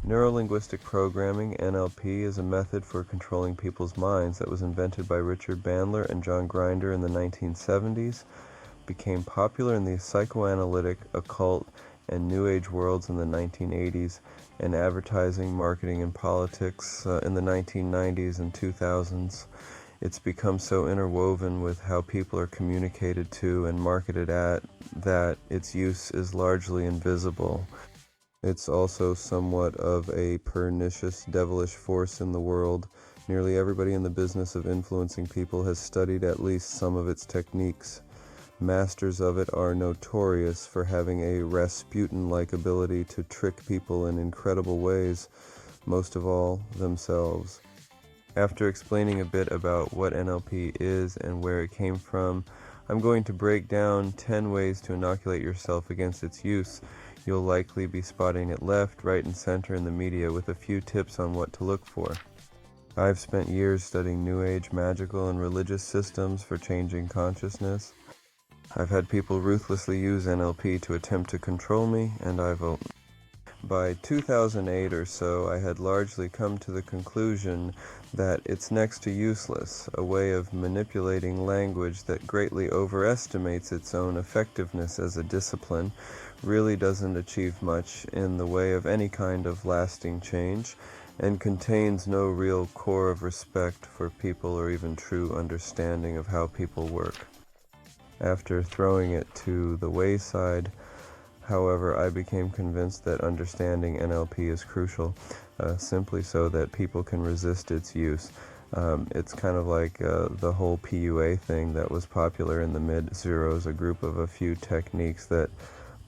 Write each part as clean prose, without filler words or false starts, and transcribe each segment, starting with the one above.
Neuro-Linguistic programming, NLP, is a method for controlling people's minds that was invented by Richard Bandler and John Grinder in the 1970s, became popular in the psychoanalytic, occult, and New Age worlds in the 1980s, and advertising, marketing, and politics in the 1990s and 2000s. It's become so interwoven with how people are communicated to and marketed at that its use is largely invisible. It's also somewhat of a pernicious, devilish force in the world. Nearly everybody in the business of influencing people has studied at least some of its techniques. Masters of it are notorious for having a Rasputin-like ability to trick people in incredible ways, most of all themselves. After explaining a bit about what NLP is and where it came from, I'm going to break down 10 ways to inoculate yourself against its use. You'll likely be spotting it left, right, and center in the media with a few tips on what to look for. I've spent years studying New Age, magical, and religious systems for changing consciousness. I've had people ruthlessly use NLP to attempt to control me, and by 2008 or so, I had largely come to the conclusion that it's next to useless, a way of manipulating language that greatly overestimates its own effectiveness as a discipline, really doesn't achieve much in the way of any kind of lasting change, and contains no real core of respect for people or even true understanding of how people work. After throwing it to the wayside, however, I became convinced that understanding NLP is crucial, simply so that people can resist its use. It's kind of like the whole PUA thing that was popular in the mid-zeros, a group of a few techniques that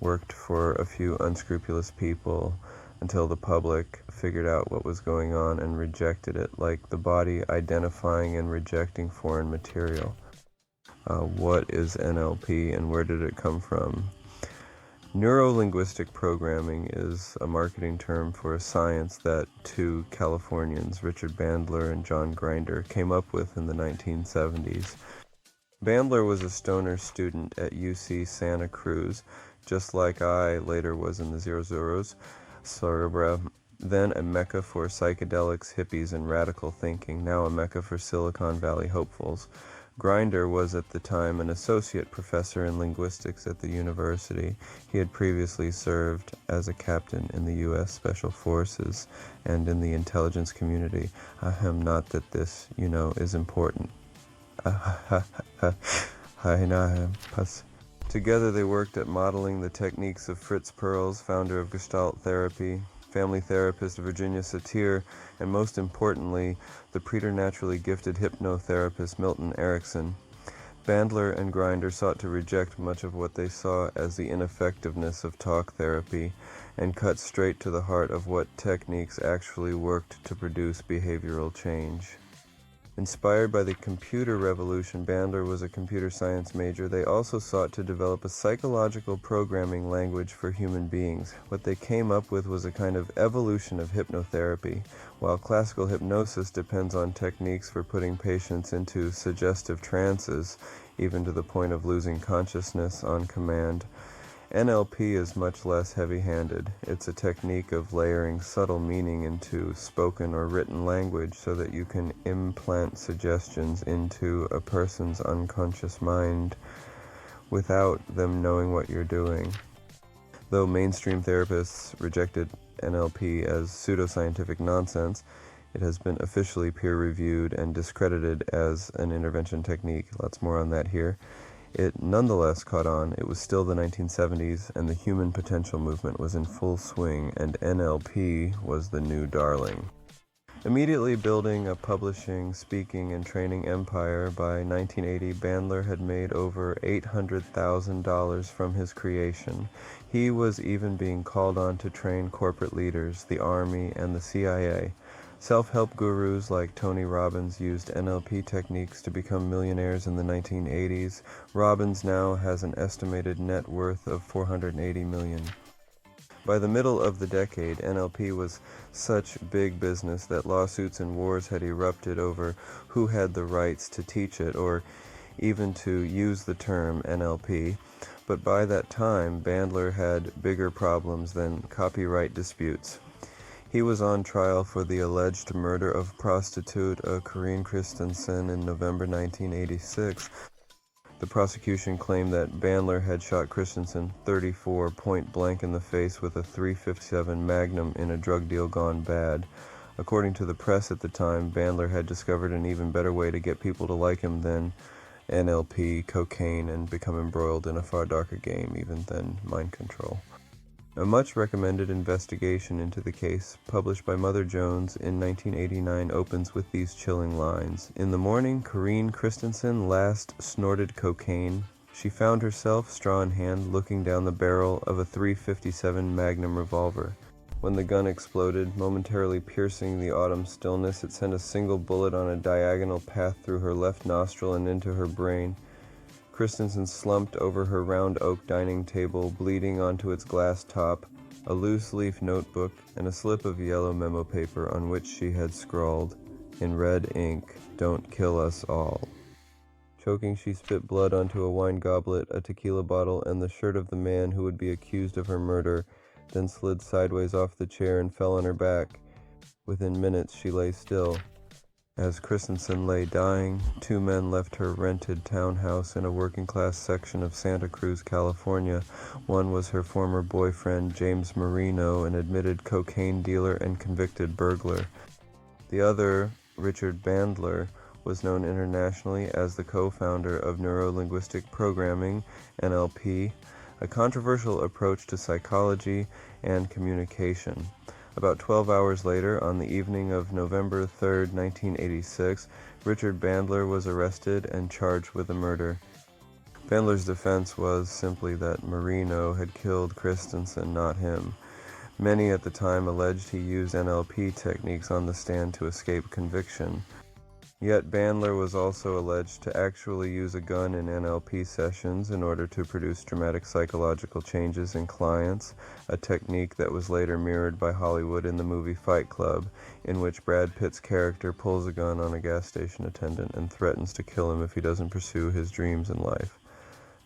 worked for a few unscrupulous people until the public figured out what was going on and rejected it, like the body identifying and rejecting foreign material. What is NLP and where did it come from? Neuro-Linguistic programming is a marketing term for a science that two Californians, Richard Bandler and John Grinder, came up with in the 1970s. Bandler was a stoner student at UC Santa Cruz, just like I later was in the Zeros, Cerebra, then a mecca for psychedelics, hippies, and radical thinking, now a mecca for Silicon Valley hopefuls. Grinder was at the time an associate professor in linguistics at the university. He had previously served as a captain in the U.S. Special Forces and in the intelligence community. Not that this, is important. Together they worked at modeling the techniques of Fritz Perls, founder of Gestalt therapy, family therapist Virginia Satir, and most importantly, the preternaturally gifted hypnotherapist Milton Erickson. Bandler and Grinder sought to reject much of what they saw as the ineffectiveness of talk therapy and cut straight to the heart of what techniques actually worked to produce behavioral change. Inspired by the computer revolution, Bandler was a computer science major. They also sought to develop a psychological programming language for human beings. What they came up with was a kind of evolution of hypnotherapy. While classical hypnosis depends on techniques for putting patients into suggestive trances, even to the point of losing consciousness on command, NLP is much less heavy-handed. It's a technique of layering subtle meaning into spoken or written language so that you can implant suggestions into a person's unconscious mind without them knowing what you're doing. Though mainstream therapists rejected NLP as pseudo-scientific nonsense, it has been officially peer-reviewed and discredited as an intervention technique. Lots more on that here. It nonetheless caught on. It was still the 1970s, and the human potential movement was in full swing, and NLP was the new darling. Immediately building a publishing, speaking, and training empire, by 1980, Bandler had made over $800,000 from his creation. He was even being called on to train corporate leaders, the Army, and the CIA. Self-help gurus like Tony Robbins used NLP techniques to become millionaires in the 1980s. Robbins now has an estimated net worth of $480 million. By the middle of the decade, NLP was such big business that lawsuits and wars had erupted over who had the rights to teach it or even to use the term NLP. But by that time, Bandler had bigger problems than copyright disputes. He was on trial for the alleged murder of prostitute Corinne Christensen in November 1986. The prosecution claimed that Bandler had shot Christensen 34 point blank in the face with a .357 Magnum in a drug deal gone bad. According to the press at the time, Bandler had discovered an even better way to get people to like him than NLP, cocaine, and become embroiled in a far darker game even than mind control. A much recommended investigation into the case, published by Mother Jones in 1989, opens with these chilling lines. In the morning, Corinne Christensen last snorted cocaine. She found herself, straw in hand, looking down the barrel of a .357 Magnum revolver. When the gun exploded, momentarily piercing the autumn stillness, it sent a single bullet on a diagonal path through her left nostril and into her brain. Christensen slumped over her round oak dining table, bleeding onto its glass top, a loose-leaf notebook, and a slip of yellow memo paper on which she had scrawled, in red ink, "Don't kill us all." Choking, she spit blood onto a wine goblet, a tequila bottle, and the shirt of the man who would be accused of her murder, then slid sideways off the chair and fell on her back. Within minutes, she lay still. As Christensen lay dying, two men left her rented townhouse in a working-class section of Santa Cruz, California. One was her former boyfriend, James Marino, an admitted cocaine dealer and convicted burglar. The other, Richard Bandler, was known internationally as the co-founder of Neuro-Linguistic programming, NLP, a controversial approach to psychology and communication. About 12 hours later, on the evening of November 3, 1986, Richard Bandler was arrested and charged with the murder. Bandler's defense was simply that Marino had killed Christensen, not him. Many at the time alleged he used NLP techniques on the stand to escape conviction. Yet Bandler was also alleged to actually use a gun in NLP sessions in order to produce dramatic psychological changes in clients, a technique that was later mirrored by Hollywood in the movie Fight Club, in which Brad Pitt's character pulls a gun on a gas station attendant and threatens to kill him if he doesn't pursue his dreams in life.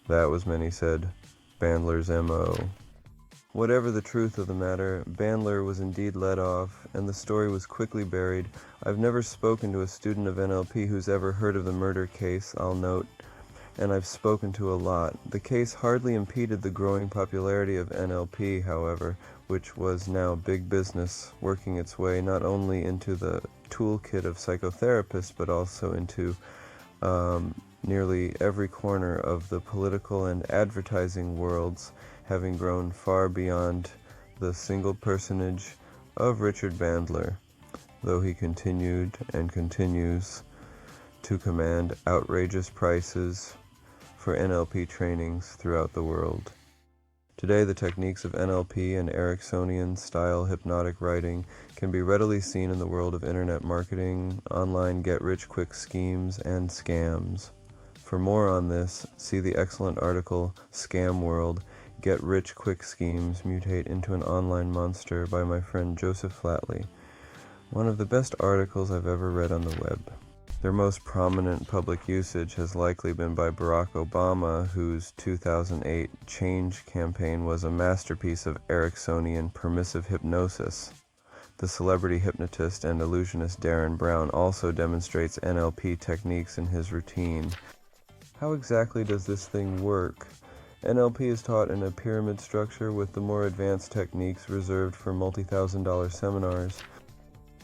That was, many said, Bandler's M.O. Whatever the truth of the matter, Bandler was indeed let off, and the story was quickly buried. I've never spoken to a student of NLP who's ever heard of the murder case, I'll note, and I've spoken to a lot. The case hardly impeded the growing popularity of NLP, however, which was now big business, working its way not only into the toolkit of psychotherapists, but also into nearly every corner of the political and advertising worlds, having grown far beyond the single personage of Richard Bandler, though he continued and continues to command outrageous prices for NLP trainings throughout the world. Today, the techniques of NLP and Ericksonian-style hypnotic writing can be readily seen in the world of internet marketing, online get-rich-quick schemes, and scams. For more on this, see the excellent article, Scam World, Get-Rich-Quick Schemes Mutate into an Online Monster by my friend Joseph Flatley. One of the best articles I've ever read on the web. Their most prominent public usage has likely been by Barack Obama, whose 2008 Change campaign was a masterpiece of Ericksonian permissive hypnosis. The celebrity hypnotist and illusionist Darren Brown also demonstrates NLP techniques in his routine. How exactly does this thing work? NLP is taught in a pyramid structure with the more advanced techniques reserved for multi-thousand-dollar seminars.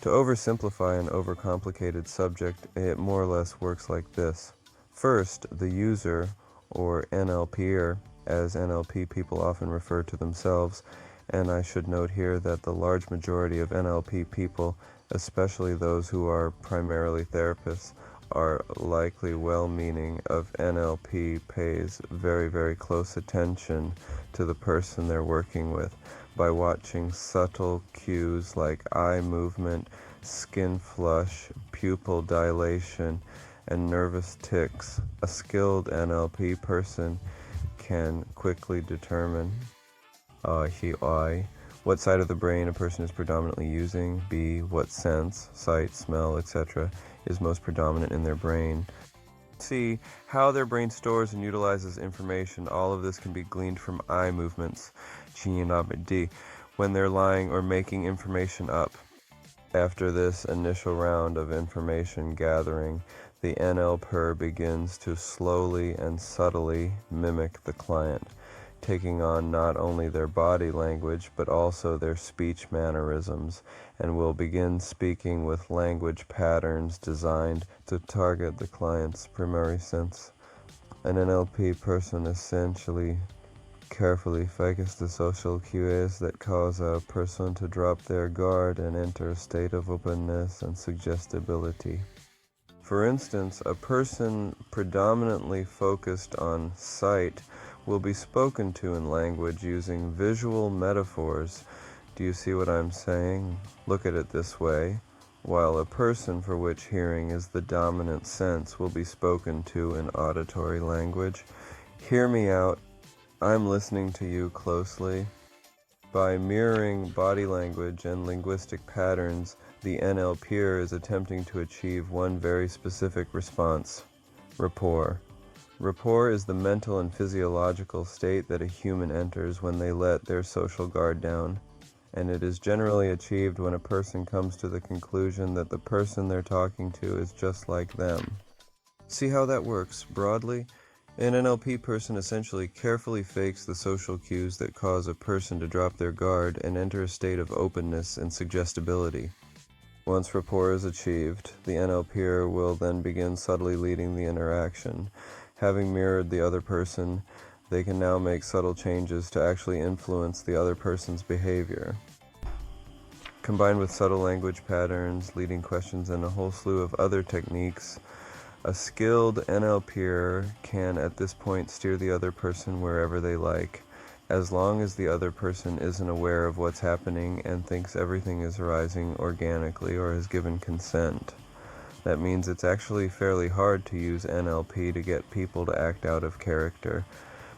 To oversimplify an overcomplicated subject, it more or less works like this. First, the user, or NLPer, as NLP people often refer to themselves, and I should note here that the large majority of NLP people, especially those who are primarily therapists, are likely well-meaning of NLP pays very, very close attention to the person they're working with by watching subtle cues like eye movement, skin flush, pupil dilation, and nervous tics. A skilled NLP person can quickly determine what side of the brain a person is predominantly using, b, what sense, sight, smell, etc., is most predominant in their brain, c, how their brain stores and utilizes information. All of this can be gleaned from eye movements, d, when they're lying or making information up. After this initial round of information gathering, the NLPer begins to slowly and subtly mimic the client, taking on not only their body language but also their speech mannerisms, and will begin speaking with language patterns designed to target the client's primary sense. An NLP person essentially carefully focuses the social cues that cause a person to drop their guard and enter a state of openness and suggestibility. For instance, a person predominantly focused on sight will be spoken to in language using visual metaphors. Do you see what I'm saying? Look at it this way. While a person for which hearing is the dominant sense will be spoken to in auditory language. Hear me out. I'm listening to you closely. By mirroring body language and linguistic patterns, the NLPer is attempting to achieve one very specific response: rapport. Rapport is the mental and physiological state that a human enters when they let their social guard down, and it is generally achieved when a person comes to the conclusion that the person they're talking to is just like them. See how that works broadly? An NLP person essentially carefully fakes the social cues that cause a person to drop their guard and enter a state of openness and suggestibility. Once rapport is achieved, the NLPer will then begin subtly leading the interaction. Having mirrored the other person, they can now make subtle changes to actually influence the other person's behavior. Combined with subtle language patterns, leading questions, and a whole slew of other techniques, a skilled NLPer can at this point steer the other person wherever they like, as long as the other person isn't aware of what's happening and thinks everything is arising organically or has given consent. That means it's actually fairly hard to use NLP to get people to act out of character,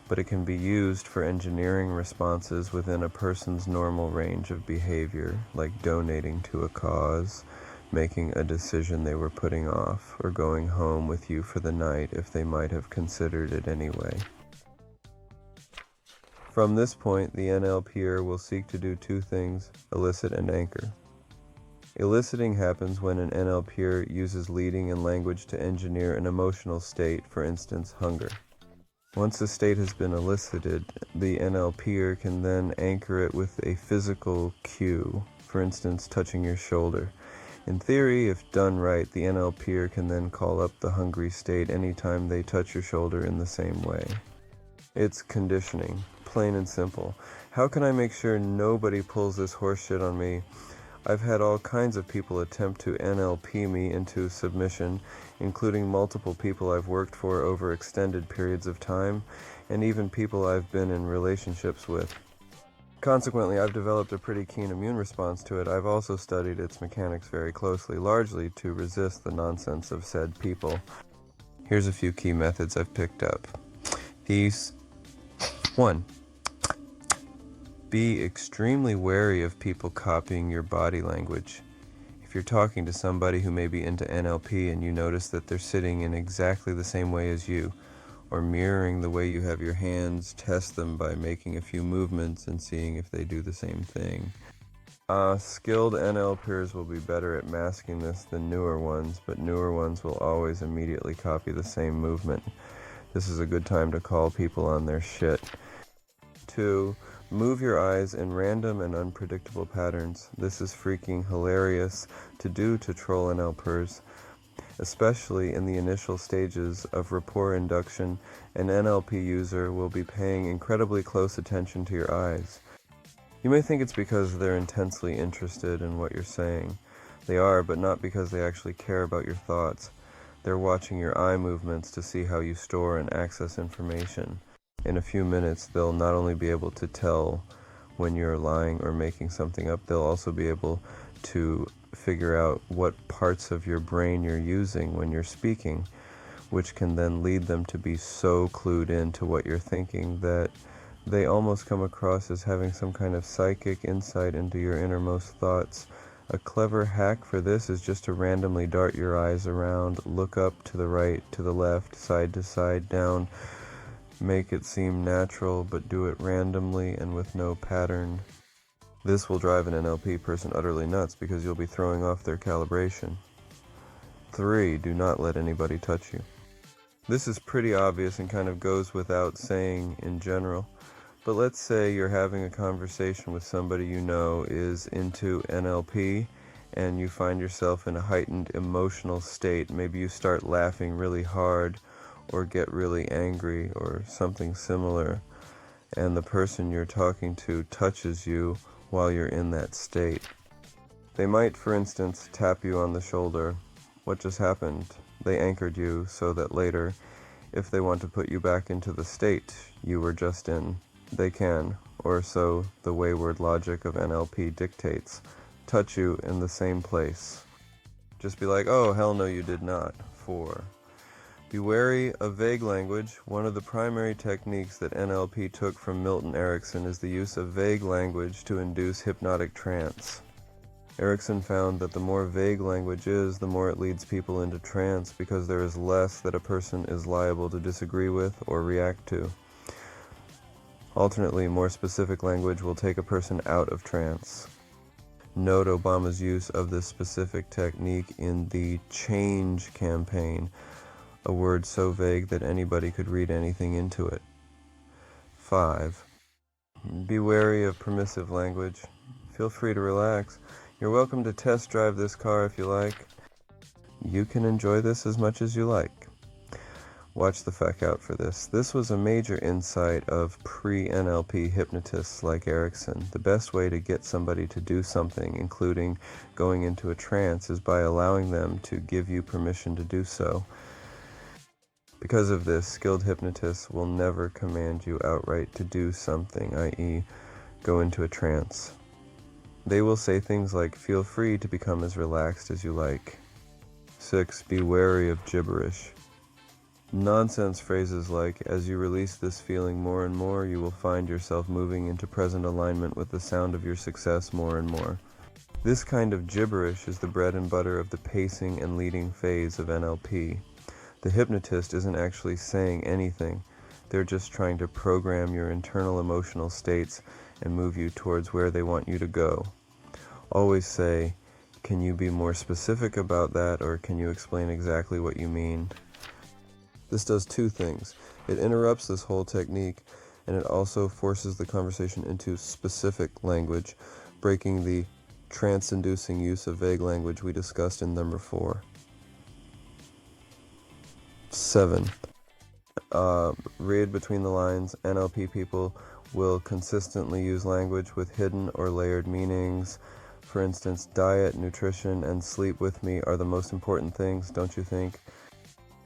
but it can be used for engineering responses within a person's normal range of behavior, like donating to a cause, making a decision they were putting off, or going home with you for the night if they might have considered it anyway. From this point, the NLPer will seek to do two things: elicit and anchor. Eliciting happens when an NLPer uses leading and language to engineer an emotional state, for instance, hunger. Once the state has been elicited, the NLPer can then anchor it with a physical cue, for instance, touching your shoulder. In theory, if done right, the NLPer can then call up the hungry state anytime they touch your shoulder in the same way. It's conditioning, plain and simple. How can I make sure nobody pulls this horseshit on me? I've had all kinds of people attempt to NLP me into submission, including multiple people I've worked for over extended periods of time, and even people I've been in relationships with. Consequently, I've developed a pretty keen immune response to it. I've also studied its mechanics very closely, largely to resist the nonsense of said people. Here's a few key methods I've picked up. 1. Be extremely wary of people copying your body language. If you're talking to somebody who may be into NLP and you notice that they're sitting in exactly the same way as you, or mirroring the way you have your hands, test them by making a few movements and seeing if they do the same thing. Skilled NLPers will be better at masking this than newer ones, but newer ones will always immediately copy the same movement. This is a good time to call people on their shit. 2. Move your eyes in random and unpredictable patterns. This is freaking hilarious to do to troll NLPers. Especially in the initial stages of rapport induction, an NLP user will be paying incredibly close attention to your eyes. You may think it's because they're intensely interested in what you're saying. They are, but not because they actually care about your thoughts. They're watching your eye movements to see how you store and access information. In a few minutes, they'll not only be able to tell when you're lying or making something up, they'll also be able to figure out what parts of your brain you're using when you're speaking, which can then lead them to be so clued into what you're thinking that they almost come across as having some kind of psychic insight into your innermost thoughts. A clever hack for this is just to randomly dart your eyes around, look up, to the right, to the left, side to side, down. Make it seem natural, but do it randomly and with no pattern. This will drive an NLP person utterly nuts because you'll be throwing off their calibration. 3. Do not let anybody touch you. This is pretty obvious and kind of goes without saying in general. But let's say you're having a conversation with somebody you know is into NLP and you find yourself in a heightened emotional state. Maybe you start laughing really hard or get really angry or something similar, and the person you're talking to touches you while you're in that state. They might, for instance, tap you on the shoulder. What just happened? They anchored you so that later, if they want to put you back into the state you were just in, they can, or so the wayward logic of NLP dictates, touch you in the same place. Just be like, oh, hell no you did not. 4. Be wary of vague language. One of the primary techniques that NLP took from Milton Erickson is the use of vague language to induce hypnotic trance. Erickson found that the more vague language is, the more it leads people into trance because there is less that a person is liable to disagree with or react to. Alternately, more specific language will take a person out of trance. Note Obama's use of this specific technique in the Change campaign, a word so vague that anybody could read anything into it. 5. Be wary of permissive language. Feel free to relax. You're welcome to test drive this car if you like. You can enjoy this as much as you like. Watch the fuck out for this. This was a major insight of pre-NLP hypnotists like Erickson. The best way to get somebody to do something, including going into a trance, is by allowing them to give you permission to do so. Because of this, skilled hypnotists will never command you outright to do something, i.e., go into a trance. They will say things like, feel free to become as relaxed as you like. 6. Be wary of gibberish. Nonsense phrases like, as you release this feeling more and more, you will find yourself moving into present alignment with the sound of your success more and more. This kind of gibberish is the bread and butter of the pacing and leading phase of NLP. The hypnotist isn't actually saying anything. They're just trying to program your internal emotional states and move you towards where they want you to go. Always say, can you be more specific about that, or can you explain exactly what you mean? This does 2 things. It interrupts this whole technique, and it also forces the conversation into specific language, breaking the trance-inducing use of vague language we discussed in number 4. 7. Read between the lines. NLP people will consistently use language with hidden or layered meanings. For instance, diet, nutrition, and sleep with me are the most important things, don't you think?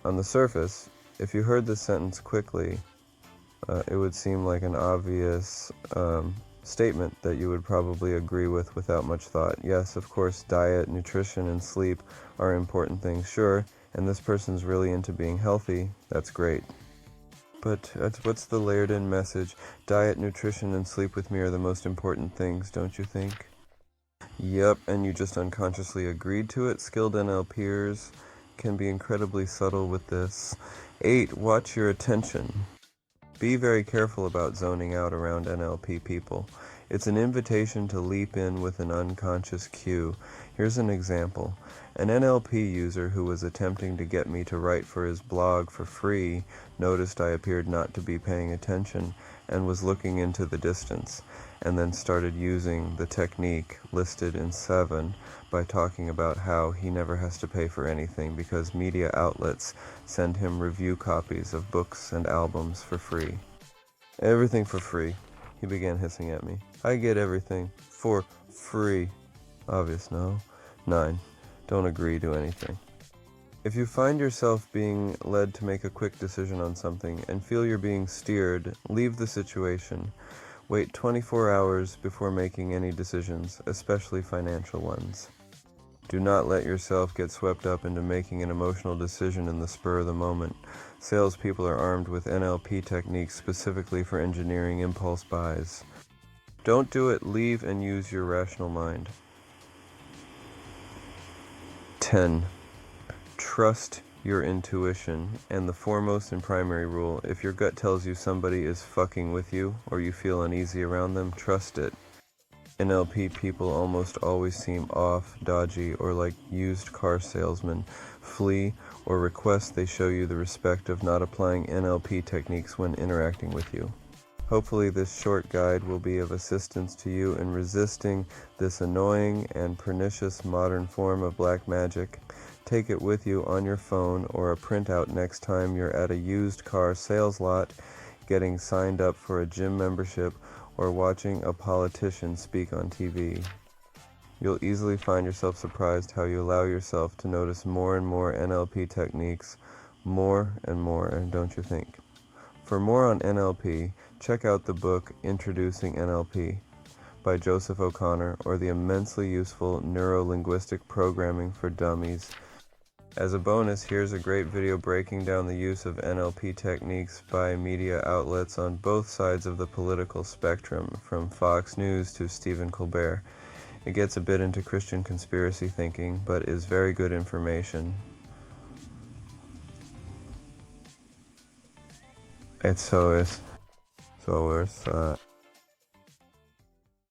On the surface, if you heard this sentence quickly, it would seem like an obvious statement that you would probably agree with without much thought. Yes, of course, diet, nutrition, and sleep are important things, sure, and this person's really into being healthy. That's great. But what's the layered in message? Diet, nutrition, and sleep with me are the most important things, don't you think? Yep, and you just unconsciously agreed to it. Skilled NLPers can be incredibly subtle with this. 8. Watch your attention. Be very careful about zoning out around NLP people. It's an invitation to leap in with an unconscious cue. Here's an example. An NLP user who was attempting to get me to write for his blog for free noticed I appeared not to be paying attention and was looking into the distance, and then started using the technique listed in 7 by talking about how he never has to pay for anything because media outlets send him review copies of books and albums for free. Everything for free, he began hissing at me. I get everything for free. Obvious, no? 9. Don't agree to anything. If you find yourself being led to make a quick decision on something and feel you're being steered, leave the situation. Wait 24 hours before making any decisions, especially financial ones. Do not let yourself get swept up into making an emotional decision in the spur of the moment. Salespeople are armed with NLP techniques specifically for engineering impulse buys. Don't do it. Leave and use your rational mind. 10. Trust your intuition. And the foremost and primary rule, if your gut tells you somebody is fucking with you or you feel uneasy around them, trust it. NLP people almost always seem off, dodgy, or like used car salesmen. Flee or request they show you the respect of not applying NLP techniques when interacting with you. Hopefully this short guide will be of assistance to you in resisting this annoying and pernicious modern form of black magic. Take it with you on your phone or a printout next time you're at a used car sales lot, getting signed up for a gym membership, or watching a politician speak on TV. You'll easily find yourself surprised how you allow yourself to notice more and more NLP techniques, more and more, don't you think? For more on NLP, check out the book Introducing NLP by Joseph O'Connor, or the immensely useful Neuro-Linguistic Programming for Dummies. As a bonus, here's a great video breaking down the use of NLP techniques by media outlets on both sides of the political spectrum, from Fox News to Stephen Colbert. It gets a bit into Christian conspiracy thinking, but is very good information. It's so worth